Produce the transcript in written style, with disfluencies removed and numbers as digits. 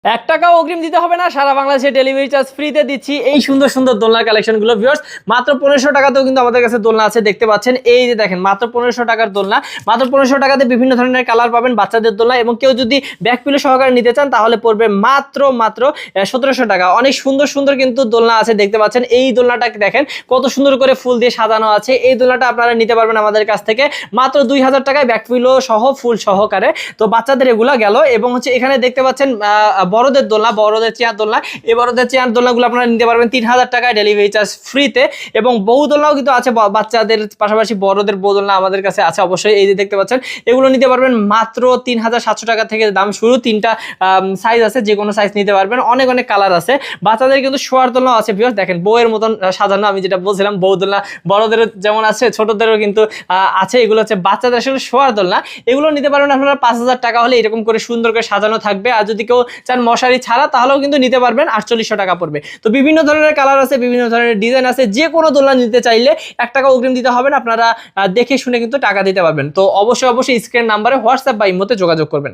৳1 অগ্রিম দিতে হবে না, সারা বাংলাদেশে ডেলিভারি চার্জ ফ্রিতে দিচ্ছি। এই সুন্দর সুন্দর দোলনার কালেকশনগুলো ভিউয়ার্স মাত্র 1500 টাকাতেও কিন্তু আমাদের কাছে দোলনা আছে, দেখতে পাচ্ছেন। এই যে দেখেন মাত্র 1500 টাকার দোলনা, মাত্র 1500 টাকাতে বিভিন্ন ধরনের কালার পাবেন বাচ্চাদের দোলনা, এবং কেউ যদি ব্যাক পিলো সহকারে নিতে চান তাহলে পড়বে মাত্র 1700 টাকা। অনেক সুন্দর সুন্দর কিন্তু দোলনা আছে, দেখতে পাচ্ছেন। এই দোলনাটা দেখেন কত সুন্দর করে ফুল দিয়ে সাজানো আছে। এই দোলনাটা আপনারা নিতে পারবেন আমাদের কাছ থেকে মাত্র 2000 টাকায় ব্যাক পিলো সহ ফুল সহকারে। তো বাচ্চাদের এগুলা গেল, এবং হচ্ছে এখানে দেখতে পাচ্ছেন বড়দের দোলনা, বড়দের চেয়ার দোলনা। এই বড়দের চেয়ার দোলনাগুলো আপনারা নিতে পারবেন 3000 টাকায় ডেলিভারি চার্জ ফ্রিতে। এবং বউ দোলনাও কিন্তু আছে, বাচ্চাদের পাশাপাশি বড়দের বউ দোলনা আমাদের কাছে আছে অবশ্যই। এই যে দেখতে পাচ্ছেন এগুলো নিতে পারবেন মাত্র 3700 টাকা থেকে দাম শুরু। 3টা সাইজ আছে, যে কোনো সাইজ নিতে পারবেন। অনেক অনেক কালার আছে। বাচ্চাদের কিন্তু শোয়ার দোলনাও আছে ভিউয়ার্স, দেখেন বউয়ের মতন সাজানো। আমি যেটা বলছিলাম বউ দোলনা বড়দেরও যেমন আছে, ছোটদেরও কিন্তু আছে। এগুলো হচ্ছে বাচ্চাদের আসলে শোয়ার দোলনা। এগুলো নিতে পারবেন আপনারা 5000 টাকা হলে, এরকম করে সুন্দর করে সাজানো থাকবে। আর যদি কেউ চান মশারি ছাড়া তাহলেও কিন্তু নিতে পারবেন, 4800 টাকা পড়বে। তো বিভিন্ন ধরনের কালার আছে, বিভিন্ন ধরনের ডিজাইন আছে। যে কোনো দোলনা নিতে চাইলে ৳1 অগ্রিম দিতে হবে না, আপনারা দেখে শুনে কিন্তু টাকা দিতে পারবেন। তো অবশ্যই স্ক্রিন নাম্বারে হোয়াটসঅ্যাপ বা ইমোতে যোগাযোগ করবেন।